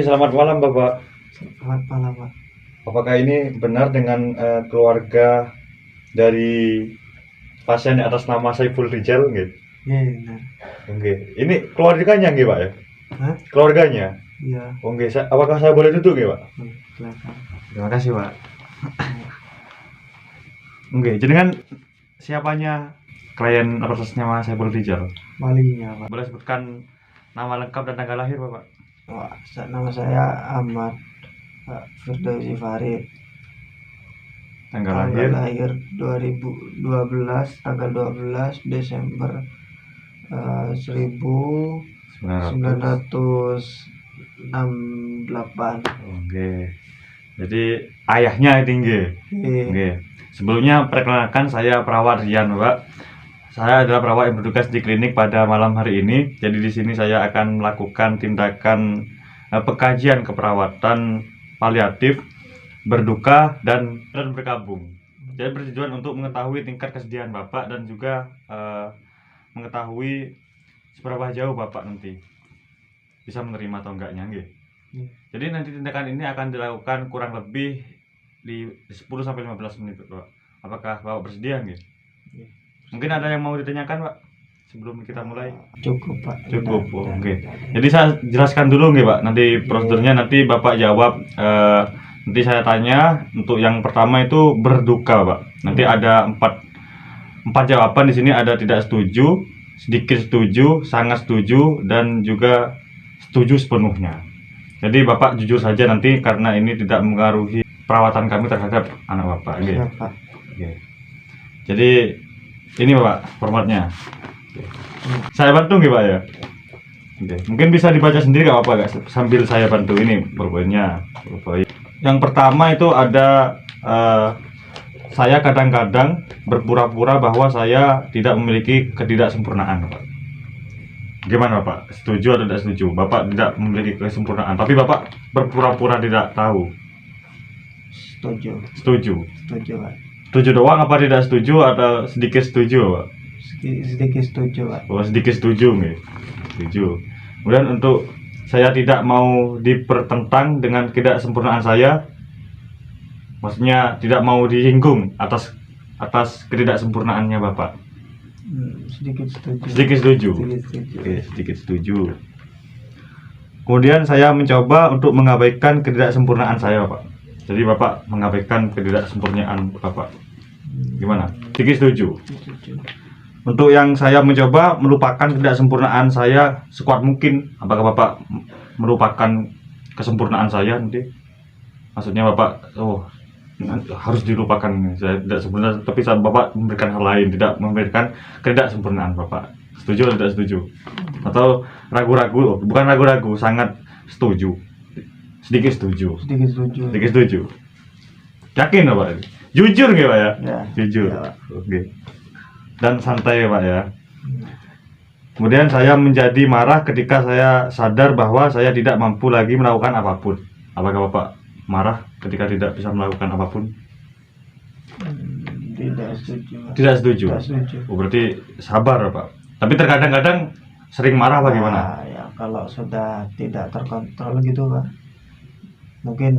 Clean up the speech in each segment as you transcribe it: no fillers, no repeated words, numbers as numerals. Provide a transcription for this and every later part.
selamat malam Bapak. Selamat malam, Pak. Apakah ini benar dengan keluarga dari pasien atas nama Saiful Rijal? Nggih. Iya, benar. Oke. Ini keluarganya nggih, Pak ya? Hah? Keluarganya. Iya. Oke, apakah saya boleh duduk nggih, Pak? Silakan. Terima kasih, Pak. Oke, jenengan siapanya klien atas nama Saiful Rijal? Walinya, Pak. Boleh sebutkan nama lengkap dan tanggal lahir, Bapak? Wah, nama saya Ahmad Firdausi Farid. Tanggal lahir 2012, tanggal 12 Desember 1968. Oke. Jadi ayahnya tinggi. Oke. Sebelumnya perkenalkan, saya perawat Rian, Pak. Saya adalah perawat yang bertugas di klinik pada malam hari ini. Jadi di sini saya akan melakukan tindakan pengkajian keperawatan paliatif, berduka dan berkabung. Jadi bertujuan untuk mengetahui tingkat kesedihan Bapak dan juga mengetahui seberapa jauh Bapak nanti bisa menerima atau enggaknya, nggih. Jadi nanti tindakan ini akan dilakukan kurang lebih di 10 sampai 15 menit, Pak. Apakah Bapak bersedia, nggih? Mungkin ada yang mau ditanyakan, Pak, sebelum kita mulai? Cukup, Pak. Cukup. Oke. Jadi saya jelaskan dulu, nggih, Pak. Nanti prosedurnya nanti Bapak jawab. Nanti saya tanya. Untuk yang pertama itu berduka, Pak. Nanti ada empat jawaban di sini. Ada tidak setuju, sedikit setuju, sangat setuju, dan juga setuju sepenuhnya. Jadi Bapak jujur saja nanti, karena ini tidak mengaruhi perawatan kami terhadap anak Bapak. Nggih. Oke. Jadi ini Bapak formatnya. Saya bantu nggih Pak ya? Oke. Mungkin bisa dibaca sendiri nggak apa-apa nggak? Sambil saya bantu ini poinnya. Yang pertama itu ada saya kadang-kadang berpura-pura bahwa saya tidak memiliki ketidaksempurnaan, Pak. Gimana Pak? Setuju atau tidak setuju? Bapak tidak memiliki kesempurnaan, tapi Bapak berpura-pura tidak tahu. Setuju. Setuju. Setuju, Pak. Setuju doang apa tidak setuju atau sedikit setuju, Pak? Sedikit setuju, Pak. Oh, sedikit setuju nih. Setuju. Kemudian untuk saya tidak mau dipertentang dengan ketidaksempurnaan saya. Maksudnya tidak mau disinggung atas ketidaksempurnaannya Bapak. Sedikit setuju. Sedikit setuju. Oke, sedikit setuju. Kemudian saya mencoba untuk mengabaikan ketidaksempurnaan saya, Pak. Jadi Bapak mengabaikan ketidaksempurnaan Bapak. Gimana? Sedikit setuju. Untuk yang saya mencoba melupakan ketidaksempurnaan saya sekuat mungkin. Apakah Bapak melupakan kesempurnaan saya nanti? Maksudnya Bapak, harus dilupakan, saya tidak sempurna, tapi saat Bapak memberikan hal lain, tidak memberikan ketidaksempurnaan Bapak. Setuju atau tidak setuju? Atau ragu-ragu? Bukan ragu-ragu, sangat setuju. Sedikit setuju. Sedikit setuju. Sedikit setuju. Yakin Bapak? Jujur nggak Pak ya? Ya. Jujur. Ya, Pak. Oke. Dan santai ya Pak ya. Kemudian saya menjadi marah ketika saya sadar bahwa saya tidak mampu lagi melakukan apapun. Apakah Bapak marah ketika tidak bisa melakukan apapun? Tidak setuju, Pak. Tidak setuju. Tidak setuju. Oh, berarti sabar Pak. Tapi terkadang-kadang sering marah bagaimana? Ya, kalau sudah tidak terkontrol gitu, Pak. Mungkin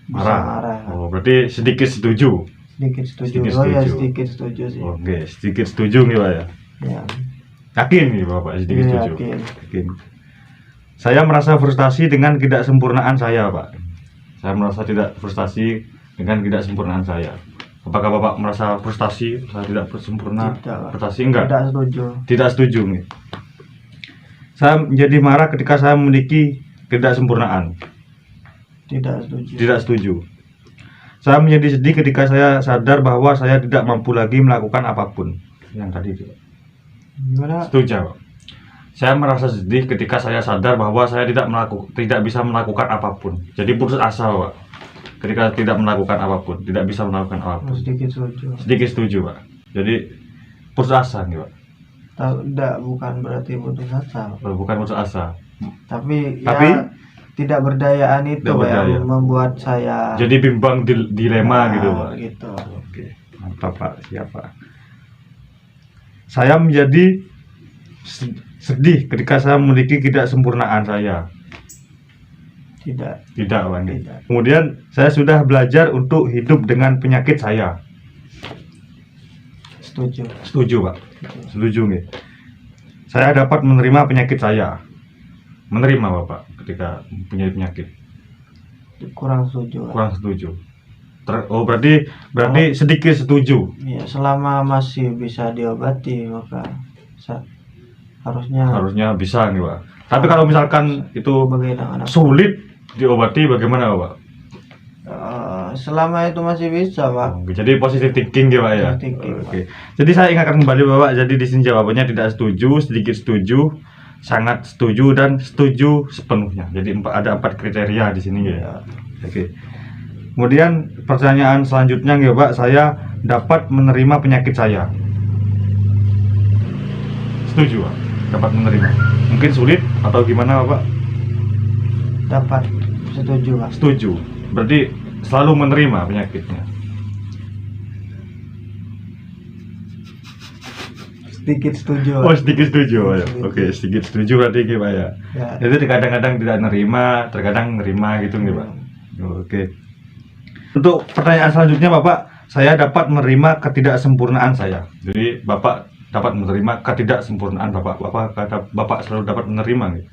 bisa marah. Oh, berarti sedikit setuju. Sedikit setuju. Sedikit Ya, setuju. sedikit setuju sih. Oke, sedikit setuju nih Pak ya. Ya. Yakin nih Bapak sedikit Iya, setuju. yakin. Saya merasa frustasi dengan ketidaksempurnaan saya, Pak. Saya merasa tidak frustasi dengan ketidaksempurnaan saya. Apakah Bapak merasa frustasi saya tidak sempurna? Tidak, Pak. Frustasi enggak? Tidak setuju. Tidak setuju nih. Saya menjadi marah ketika saya memiliki ketidaksempurnaan. Tidak setuju. Tidak setuju. Saya menjadi sedih ketika saya sadar bahwa saya tidak mampu lagi melakukan apapun. Yang tadi itu. Gimana? Setuju, Pak. Saya merasa sedih ketika saya sadar bahwa saya tidak bisa melakukan apapun. Jadi putus asa, Pak. Ketika tidak melakukan apapun, tidak bisa melakukan apapun. Sedikit setuju. Sedikit setuju, Pak. Jadi putus asa nih, Pak. Tidak, bukan berarti putus asa. Bukan putus asa. Tapi Tapi ya, tidak berdayaan itu tidak berdaya. yang membuat saya Jadi bimbang dilema gitu, Pak. Gitu. Oke, mantap Pak. Siap, Pak. Saya menjadi sedih ketika saya memiliki ketidaksempurnaan saya. Tidak. Tidak, Pak. Nggih. Tidak. Kemudian saya sudah belajar untuk hidup dengan penyakit saya. Setuju. Setuju, Pak. Setuju nggih. Saya dapat menerima penyakit saya. Menerima Bapak ketika punya penyakit. Kurang setuju. Kurang setuju. Berarti sedikit setuju. Ya, selama masih bisa diobati maka harusnya bisa nih, Pak. Tapi kalau misalkan itu sebagai anak-anak sulit diobati bagaimana, Pak? selama itu masih bisa, Pak. Jadi positive thinking ya, Pak ya. Oke. Jadi saya ingatkan kembali Bapak, jadi di sini jawabannya tidak setuju, sedikit setuju, sangat setuju, dan setuju sepenuhnya. Jadi ada 4 kriteria di sini ya. Oke. Kemudian pertanyaan selanjutnya ya Pak, saya dapat menerima penyakit saya. Setuju, Pak? Dapat menerima. Mungkin sulit atau gimana, Pak? Dapat. Setuju, Pak. Setuju. Berarti selalu menerima penyakitnya. Sedikit setuju, Pak. Oh, sedikit setuju, Pak. Oke, sedikit setuju berarti gitu, Pak ya. Jadi kadang-kadang tidak nerima, terkadang nerima gitu nih, Pak. Oke. Untuk pertanyaan selanjutnya, Bapak, saya dapat menerima ketidaksempurnaan saya. Jadi Bapak dapat menerima ketidaksempurnaan Bapak. Bapak selalu dapat menerima gitu.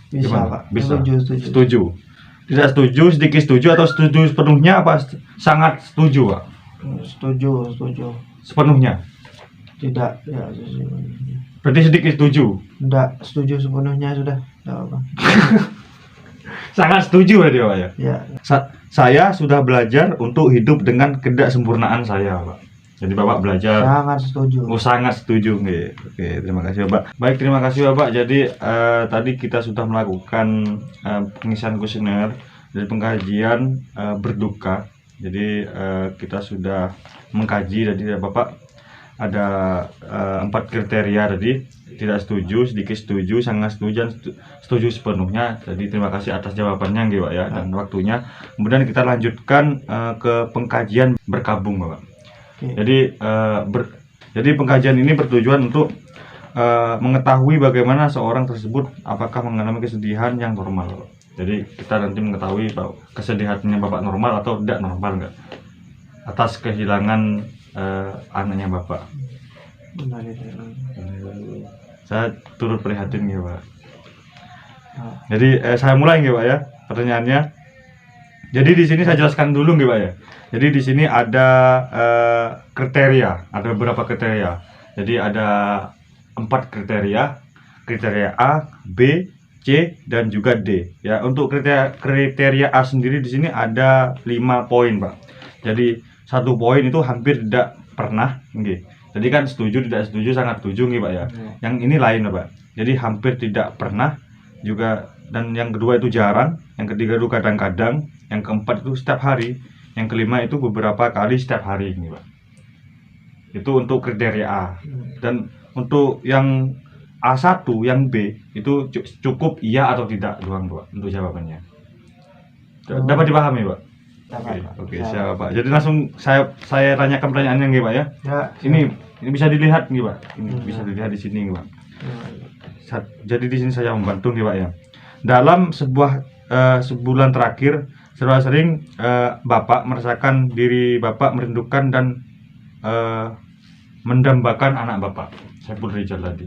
Bisa, Gimana? Pak. Bisa. Setuju. Tidak setuju, sedikit setuju, atau setuju sepenuhnya, apa sangat setuju, Pak? Setuju. Sepenuhnya. Tidak, ya, setuju. Berarti sedikit setuju. Tidak, setuju sepenuhnya sudah. Tidak apa. Sangat setuju berarti, Pak ya. Ya. Saya sudah belajar untuk hidup dengan ketidaksempurnaan saya, Pak. Jadi Bapak belajar. Sangat setuju. Oh, sangat setuju, nggih. Oke, terima kasih Bapak. Baik, terima kasih Bapak. Jadi tadi kita sudah melakukan pengisian kuesioner dari pengkajian berduka. Jadi kita sudah mengkaji, jadi Bapak ada 4 kriteria tadi: tidak setuju, sedikit setuju, sangat setuju, dan setuju sepenuhnya. Jadi terima kasih atas jawabannya, nggih Pak ya, dan waktunya. Kemudian kita lanjutkan ke pengkajian berkabung, Bapak. Jadi jadi pengkajian ini bertujuan untuk mengetahui bagaimana seorang tersebut apakah mengalami kesedihan yang normal. Jadi kita nanti mengetahui bahwa kesedihannya Bapak normal atau tidak normal enggak atas kehilangan anaknya Bapak. Benar. Saya turut prihatin ya Pak. Jadi saya mulai ya Pak ya pertanyaannya. Jadi di sini saya jelaskan dulu nggih Pak ya. Jadi di sini ada kriteria, ada beberapa kriteria. Jadi ada 4 kriteria, kriteria A, B, C, dan juga D. Ya, untuk kriteria A sendiri di sini ada 5 poin, Pak. Jadi 1 poin itu hampir tidak pernah, nggih. Jadi kan setuju, tidak setuju, sangat setuju nggih Pak ya. Yang ini lain Pak. Jadi hampir tidak pernah juga, dan yang kedua itu jarang, yang ketiga itu kadang-kadang, yang keempat itu setiap hari, yang kelima itu beberapa kali setiap hari ini Pak. Itu untuk kriteria A. Dan untuk yang A1, yang B itu cukup iya atau tidak doang Pak untuk jawabannya. Dapat dipahami Pak? Oke, siap Pak. Jadi langsung saya tanyakan pertanyaannya nggih Pak ya. Ini bisa dilihat nih Pak. Ini bisa dilihat di sini nih Pak. Jadi di sini saya membantu nih Pak ya. Dalam sebulan terakhir, sering Bapak merasakan diri Bapak merindukan dan mendambakan anak Bapak, Saiful Rijal tadi.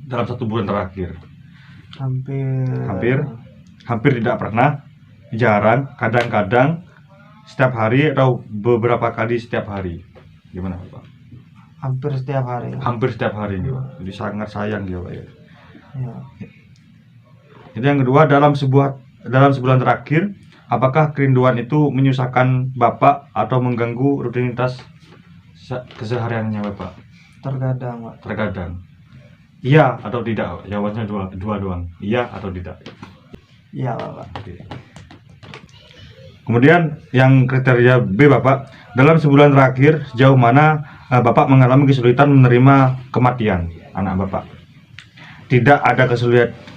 Dalam 1 bulan terakhir. Hampir tidak pernah, jarang, kadang-kadang, setiap hari, atau beberapa kali setiap hari. Gimana Pak? Hampir setiap hari. Hampir setiap hari nih Pak. Jadi sangat sayang ya Pak ya. Jadi yang kedua, dalam sebulan terakhir, apakah kerinduan itu menyusahkan Bapak atau mengganggu rutinitas kesehariannya Bapak? Terkadang Pak. Terkadang. Iya atau tidak? Jawabannya dua doang. Iya atau tidak? Iya Bapak. Oke. Kemudian yang kriteria B Bapak, dalam sebulan terakhir sejauh mana Bapak mengalami kesulitan menerima kematian anak Bapak? Tidak ada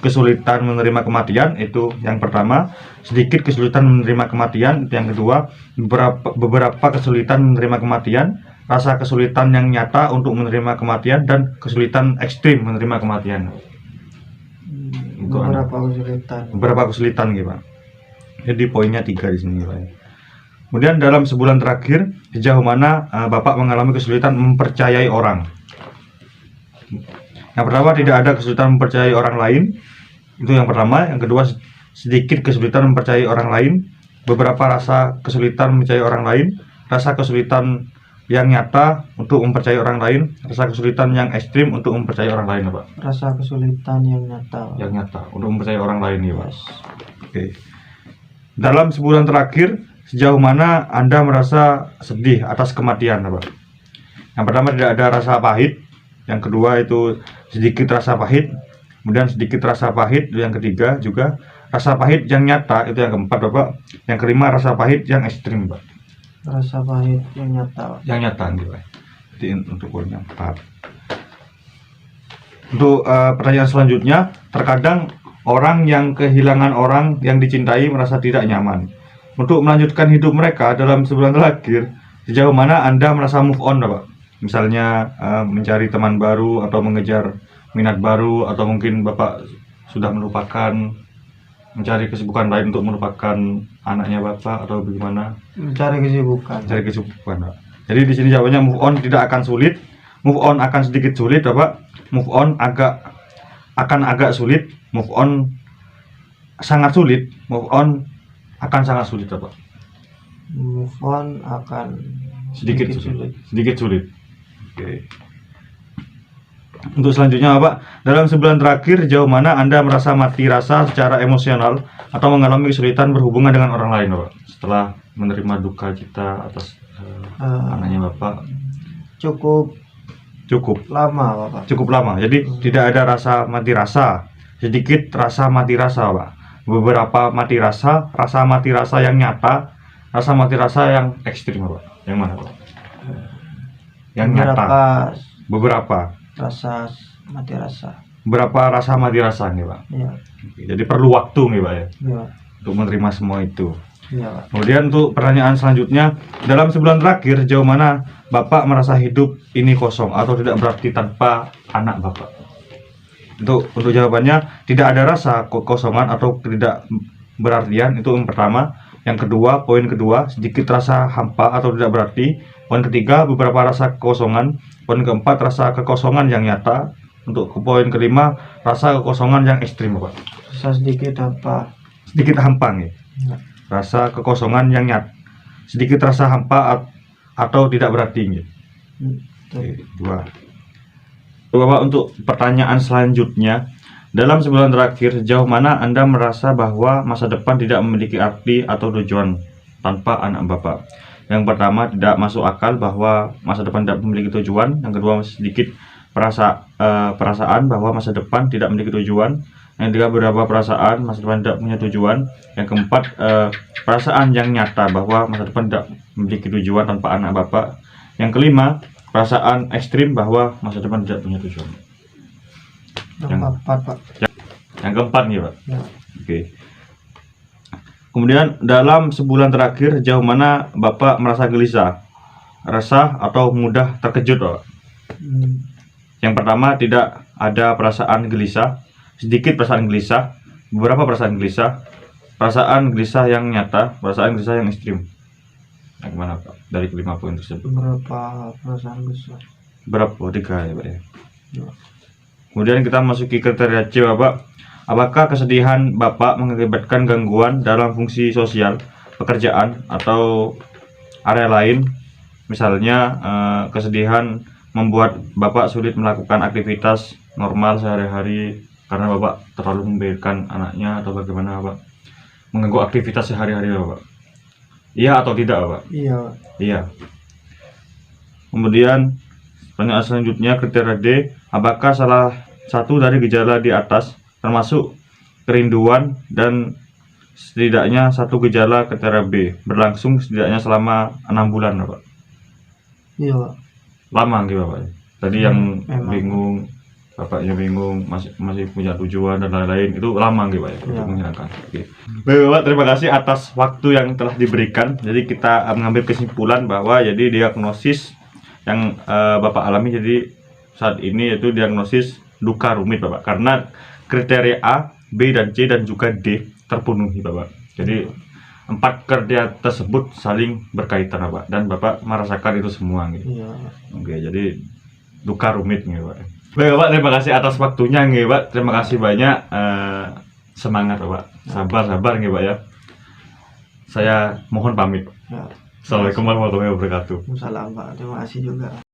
kesulitan menerima kematian, itu yang pertama. Sedikit kesulitan menerima kematian, itu yang kedua. Beberapa kesulitan menerima kematian, rasa kesulitan yang nyata untuk menerima kematian, dan kesulitan ekstrim menerima kematian. untuk anak. Beberapa kesulitan gitu Pak. Jadi poinnya 3 di sini Pak. Kemudian dalam sebulan terakhir sejauh mana Bapak mengalami kesulitan mempercayai orang? Yang pertama, tidak ada kesulitan mempercayai orang lain. Itu yang pertama. Yang kedua, sedikit kesulitan mempercayai orang lain. Beberapa rasa kesulitan mempercayai orang lain. Rasa kesulitan yang nyata untuk mempercayai orang lain. Rasa kesulitan yang ekstrim untuk mempercayai orang lain, Pak. Rasa kesulitan yang nyata. Yang nyata untuk mempercayai orang lain, ya, Pak. Yes. Oke. Dalam sebulan terakhir, sejauh mana Anda merasa sedih atas kematian, Pak? Yang pertama, tidak ada rasa pahit. Yang kedua itu sedikit rasa pahit. Kemudian sedikit rasa pahit. Yang ketiga juga rasa pahit yang nyata. Itu yang keempat, Bapak. Yang kelima rasa pahit yang ekstrim, Pak. Rasa pahit yang nyata. Yang nyata, gitu, Pak. Jadi untuk poin yang 4. Untuk pertanyaan selanjutnya, terkadang orang yang kehilangan orang yang dicintai merasa tidak nyaman. Untuk melanjutkan hidup mereka dalam sebulan terakhir, sejauh mana Anda merasa move on, Pak? Misalnya mencari teman baru atau mengejar minat baru, atau mungkin Bapak sudah melupakan, mencari kesibukan lain untuk melupakan anaknya Bapak, atau bagaimana? Mencari kesibukan. Mencari kesibukan, Pak. Jadi di sini jawabannya move on tidak akan sulit, move on akan sedikit sulit, Bapak. Move on akan agak sulit, move on sangat sulit, move on akan sangat sulit, Bapak. Move on akan Sedikit sulit. Oke. Untuk selanjutnya, Bapak, dalam sebulan terakhir jauh mana Anda merasa mati rasa secara emosional atau mengalami kesulitan berhubungan dengan orang lain, Bapak, setelah menerima duka cita atas anaknya Bapak? Cukup lama, Bapak. Cukup lama. Jadi tidak ada rasa mati rasa, sedikit rasa mati rasa, Pak. Beberapa mati rasa, rasa mati rasa yang nyata, rasa mati rasa yang ekstrim, Pak. Yang mana, Pak? Yang nyata. Beberapa Rasa mati rasa. Berapa rasa mati rasa nih, Pak? Iya. Jadi perlu waktu nih, Pak, ya, Iya. untuk menerima semua itu. Iya, Pak. Kemudian untuk pertanyaan selanjutnya, dalam sebulan terakhir jauh mana Bapak merasa hidup ini kosong atau tidak berarti tanpa anak Bapak? Untuk jawabannya, tidak ada rasa kekosongan atau tidak berartian, itu yang pertama. Yang kedua, poin kedua, sedikit rasa hampa atau tidak berarti. Poin ketiga, beberapa rasa kekosongan. Poin keempat, rasa kekosongan yang nyata. Untuk poin kelima, rasa kekosongan yang ekstrim, Bapak. Rasa sedikit hampa. Sedikit hampa nih. Ya. Rasa kekosongan yang nyata. Sedikit rasa hampa atau tidak berarti nih. Oke, 2. Bapak, untuk pertanyaan selanjutnya, dalam sebulan terakhir sejauh mana Anda merasa bahwa masa depan tidak memiliki arti atau tujuan tanpa anak Bapak? Yang pertama, tidak masuk akal bahwa masa depan tidak memiliki tujuan. Yang kedua, sedikit perasaan bahwa masa depan tidak memiliki tujuan. Yang ketiga, beberapa perasaan masa depan tidak punya tujuan. Yang keempat, perasaan yang nyata bahwa masa depan tidak memiliki tujuan tanpa anak Bapak. Yang kelima, perasaan ekstrim bahwa masa depan tidak punya tujuan. Yang keempat, Pak. Yang keempat nih, Pak. Ya. Oke. Kemudian dalam sebulan terakhir jauh mana Bapak merasa gelisah, resah atau mudah terkejut, Pak? Yang pertama, tidak ada perasaan gelisah, sedikit perasaan gelisah, beberapa perasaan gelisah yang nyata, perasaan gelisah yang ekstrim. Yang mana, Pak? Dari kelima poin tersebut. Berapa perasaan gelisah? Berapa? 3 ya, Pak, ya. Ya. Kemudian kita masuki kriteria C, Bapak. Apakah kesedihan Bapak mengakibatkan gangguan dalam fungsi sosial, pekerjaan, atau area lain? Misalnya kesedihan membuat Bapak sulit melakukan aktivitas normal sehari-hari karena Bapak terlalu memikirkan anaknya, atau bagaimana, Bapak? Mengganggu aktivitas sehari-hari Bapak? Iya atau tidak, Bapak? Iya. Iya. Kemudian pertanyaan selanjutnya, kriteria D. Apakah salah satu dari gejala di atas termasuk kerinduan dan setidaknya satu gejala kriteria B berlangsung setidaknya selama 6 bulan, Pak? Iya, Pak. Lama gitu, Bapak. Tadi yang memang. bingung, Bapaknya bingung, masih punya tujuan dan lain-lain, itu lama gitu, Pak, ya, untuk menyerahkan. Oke. Baik, Bapak, terima kasih atas waktu yang telah diberikan. Jadi kita mengambil kesimpulan bahwa jadi diagnosis yang Bapak alami jadi saat ini yaitu diagnosis duka rumit, Bapak, karena kriteria A B dan C dan juga D terpenuhi Bapak. Jadi 4 kriteria tersebut saling berkaitan Bapak, dan Bapak merasakan itu semua gitu. Iya. Oke, jadi duka rumit nih Pak. Baik Bapak, terima kasih atas waktunya nih Pak. Terima kasih banyak. Semangat Bapak. Sabar nih Pak ya. Saya mohon pamit. Ya. Assalamualaikum warahmatullahi wabarakatuh. Salam Pak, terima kasih juga.